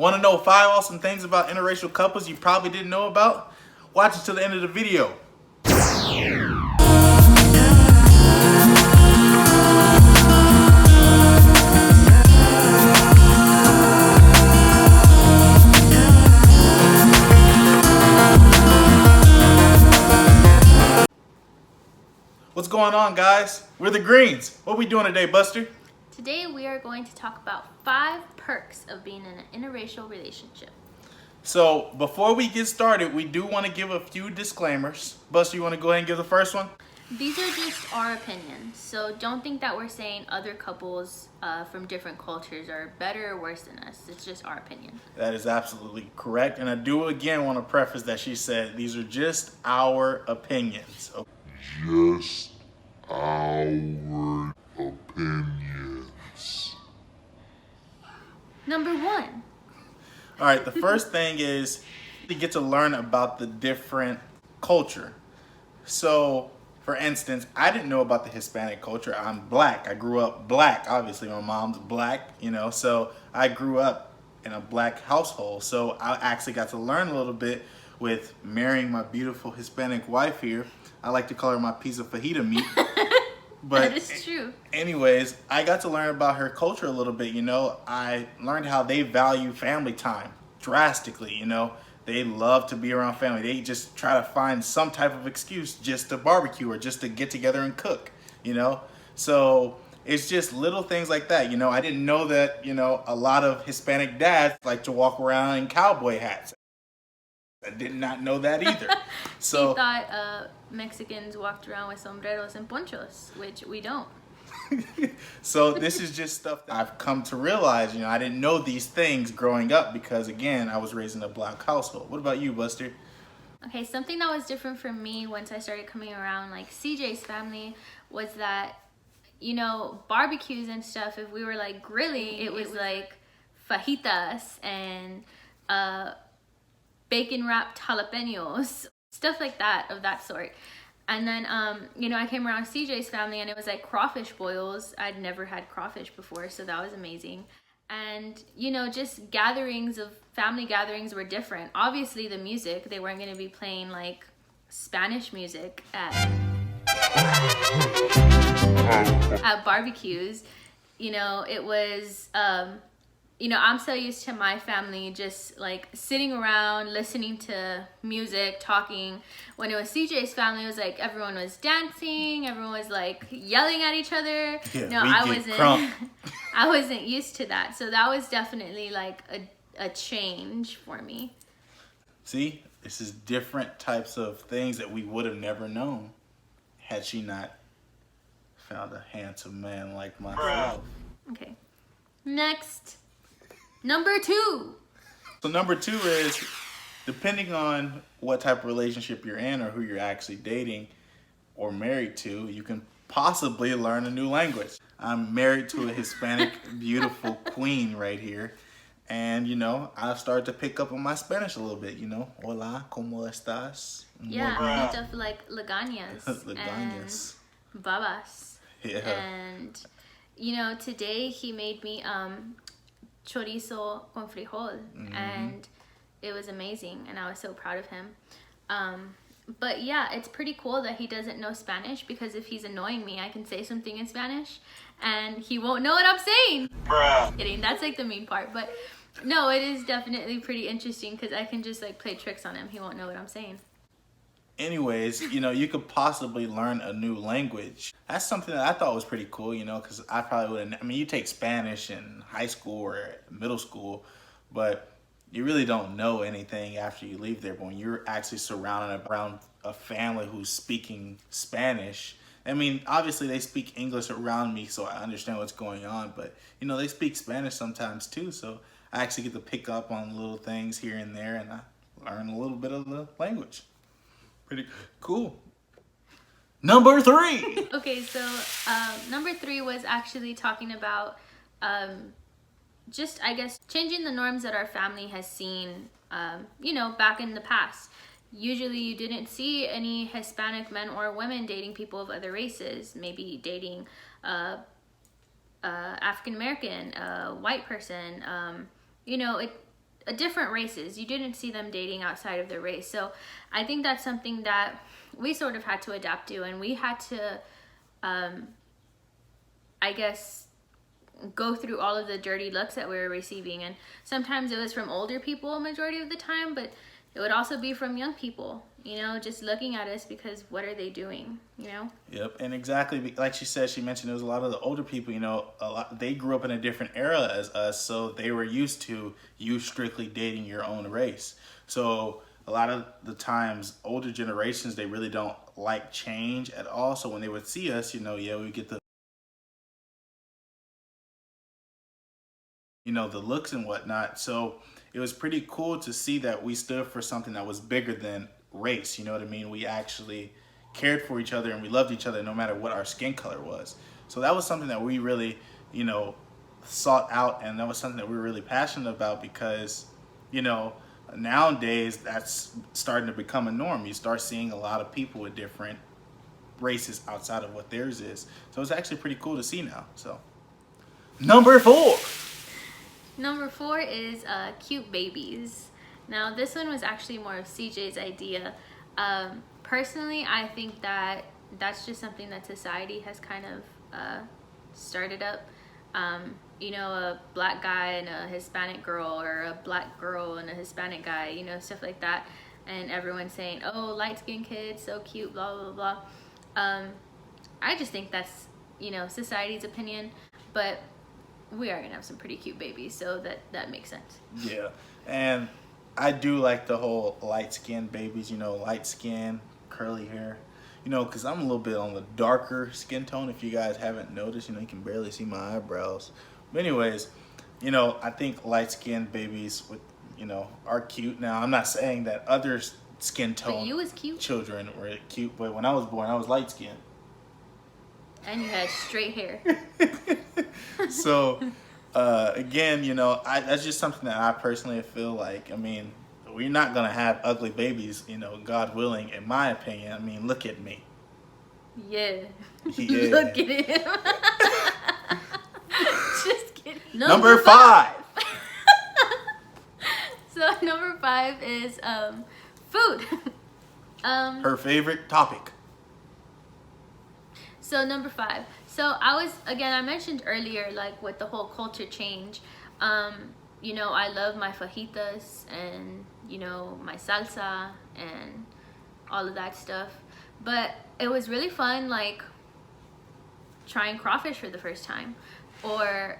Want to know 5 awesome things about interracial couples you probably didn't know about? Watch it till the end of the video. What's going on, guys? We're the Greens. What are we doing today, Buster? Today we are going to talk about 5 perks of being in an interracial relationship. So before we get started, we do want to give a few disclaimers. Buster, you want to go ahead and give the first one? These are just our opinions, so don't think that we're saying other couples from different cultures are better or worse than us. It's just our opinion. That is absolutely correct. And I do again want to preface that she said these are just our opinions. Just our opinions. Number 1. All right, the first thing is you get to learn about the different culture. So, for instance, I didn't know about the Hispanic culture. I'm black. I grew up black. Obviously, my mom's black, so I grew up in a black household. So I actually got to learn a little bit with marrying my beautiful Hispanic wife here. I like to call her my piece of fajita meat. But that is true. Anyways, I got to learn about her culture a little bit. I learned how they value family time drastically. They love to be around family. They just try to find some type of excuse just to barbecue or just to get together and cook, So it's just little things like that. I didn't know that, a lot of Hispanic dads like to walk around in cowboy hats. I did not know that either. So he thought Mexicans walked around with sombreros and ponchos, which we don't. So this is just stuff that I've come to realize. I didn't know these things growing up because, again, I was raised in a black household. What about you, Buster? Okay, something that was different for me once I started coming around like CJ's family was that, barbecues and stuff, if we were like grilling, it was like fajitas and bacon wrapped jalapenos, stuff like that, of that sort. And then, I came around CJ's family and it was like crawfish boils. I'd never had crawfish before, so that was amazing. And, just family gatherings were different. Obviously, the music, they weren't going to be playing like Spanish music at barbecues. It was, I'm so used to my family just like sitting around, listening to music, talking. When it was CJ's family, it was like everyone was dancing, everyone was like yelling at each other. Yeah, no, I wasn't used to that. So that was definitely like a change for me. See, this is different types of things that we would have never known had she not found a handsome man like myself. Okay. Next. Number 2. So number 2 is, depending on what type of relationship you're in or who you're actually dating or married to, you can possibly learn a new language. I'm married to a Hispanic beautiful queen right here. And, I've started to pick up on my Spanish a little bit, Hola, ¿cómo estás? Yeah, stuff like lagañas. Lagañas. And babas. Yeah. And, today he made me chorizo con frijol, and it was amazing, and I was so proud of him. But yeah, it's pretty cool that he doesn't know Spanish, because if he's annoying me, I can say something in Spanish and he won't know what I'm saying. Kidding, that's like the mean part, but no, it is definitely pretty interesting because I can just like play tricks on him. He won't know what I'm saying. Anyways, you could possibly learn a new language. That's something that I thought was pretty cool, because I probably wouldn't. You take Spanish in high school or middle school, but you really don't know anything after you leave there. But when you're actually surrounded around a family who's speaking Spanish, obviously they speak English around me, so I understand what's going on, but, they speak Spanish sometimes too, so I actually get to pick up on little things here and there, and I learn a little bit of the language. Pretty cool. Number 3. Okay, so number 3 was actually talking about just, I guess, changing the norms that our family has seen, back in the past. Usually you didn't see any Hispanic men or women dating people of other races, maybe dating African American, white person. different races. You didn't see them dating outside of their race. So I think that's something that we sort of had to adapt to, and we had to, I guess, go through all of the dirty looks that we were receiving. And sometimes it was from older people a majority of the time, but it would also be from young people, you know, just looking at us because what are they doing, you know? Yep, and exactly like she mentioned, there was a lot of the older people, you know, they grew up in a different era as us, so they were used to you strictly dating your own race. So a lot of the times, older generations, they really don't like change at all. So when they would see us, you know, yeah, we get the, you know, the looks and whatnot. So it was pretty cool to see that we stood for something that was bigger than race. You know what I mean? We actually cared for each other and we loved each other no matter what our skin color was. So that was something that we really, you know, sought out, and that was something that we were really passionate about because, you know, nowadays that's starting to become a norm. You start seeing a lot of people with different races outside of what theirs is. So it's actually pretty cool to see now. So number 4. Number 4 is cute babies. Now this one was actually more of CJ's idea. Personally, I think that that's just something that society has kind of started up. You know, a black guy and a Hispanic girl, or a black girl and a Hispanic guy, you know, stuff like that. And everyone's saying, oh, light-skinned kids, so cute, blah, blah, blah. I just think that's, you know, society's opinion. But we are gonna have some pretty cute babies, so that makes sense. Yeah, and I do like the whole light-skinned babies, you know, light skin, curly hair, you know, because I'm a little bit on the darker skin tone. If you guys haven't noticed, you know, you can barely see my eyebrows. But anyways, you know, I think light-skinned babies with, you know, are cute. Now, I'm not saying that other skin But tone you was cute. children were cute, but when I was born, I was light-skinned. And you had straight hair. So, again, you know, that's just something that I personally feel like, I mean, we're not going to have ugly babies, you know, God willing, in my opinion. I mean, look at me. Yeah. Yeah. Look at him. Just kidding. Number 5. So number 5 is food. Her favorite topic. So number 5. So I mentioned earlier, like with the whole culture change, you know, I love my fajitas and, you know, my salsa and all of that stuff. But it was really fun, like trying crawfish for the first time. Or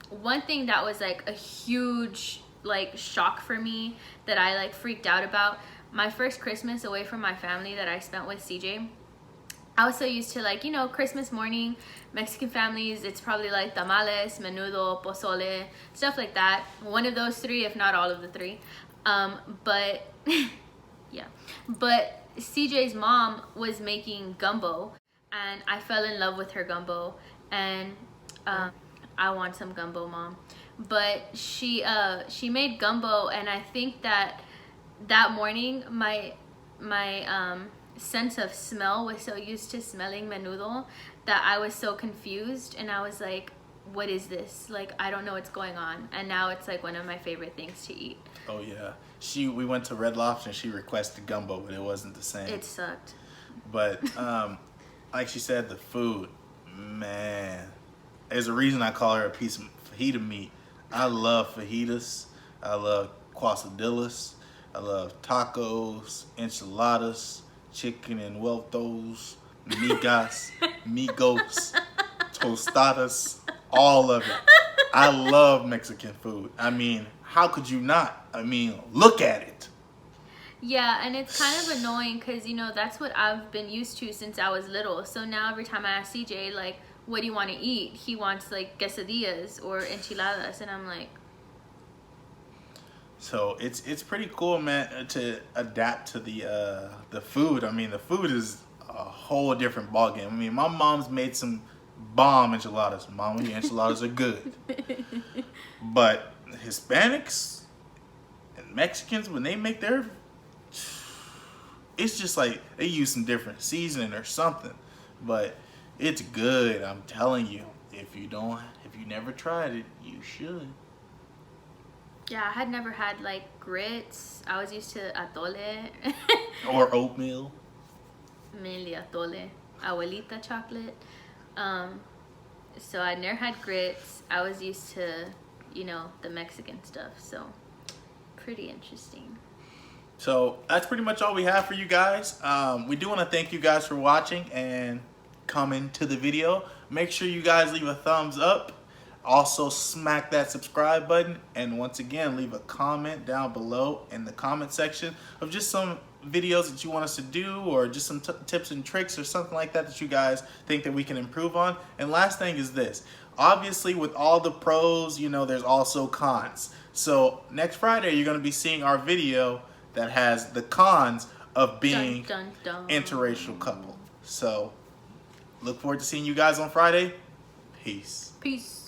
one thing that was like a huge like shock for me that I like freaked out about, my first Christmas away from my family that I spent with CJ. I was so used to, like, you know, Christmas morning, Mexican families, it's probably like tamales, menudo, pozole, stuff like that. One of those 3, if not all of the 3. But, yeah. But CJ's mom was making gumbo, and I fell in love with her gumbo. And I want some gumbo, Mom. But she made gumbo, and I think that morning, my sense of smell was so used to smelling menudo that I was so confused, and I was like, what is this? Like, I don't know what's going on. And now it's like one of my favorite things to eat. Oh yeah, we went to Red Lobster and she requested gumbo, but it wasn't the same. It sucked. But like she said, the food, man, there's a reason I call her a piece of fajita meat. I love fajitas, I love quesadillas, I love tacos, enchiladas, chicken and envueltos, migas, migos, tostadas, all of it. I love Mexican food. I mean, how could you not? I mean, look at it. Yeah, and it's kind of annoying because, you know, that's what I've been used to since I was little. So now every time I ask CJ, like, what do you want to eat? He wants, like, quesadillas or enchiladas, and I'm like... So it's pretty cool, man, to adapt to the food. I mean, the food is a whole different ballgame. I mean, my mom's made some bomb enchiladas. Mama, your enchiladas are good. But Hispanics and Mexicans, when they make their... It's just like they use some different seasoning or something. But it's good, I'm telling you. If you never tried it, you should. Yeah, I had never had like grits. I was used to atole. Or oatmeal. Mainly atole. Abuelita chocolate. So I never had grits. I was used to, the Mexican stuff. So pretty interesting. So that's pretty much all we have for you guys. We do want to thank you guys for watching and coming to the video. Make sure you guys leave a thumbs up. Also smack that subscribe button. And once again, leave a comment down below in the comment section of just some videos that you want us to do, or just some tips and tricks or something like that that you guys think that we can improve on. And last thing is this. Obviously, with all the pros, there's also cons. So next Friday, you're going to be seeing our video that has the cons of being Dun, dun, dun. interracial couple. So look forward to seeing you guys on Friday. Peace. Peace.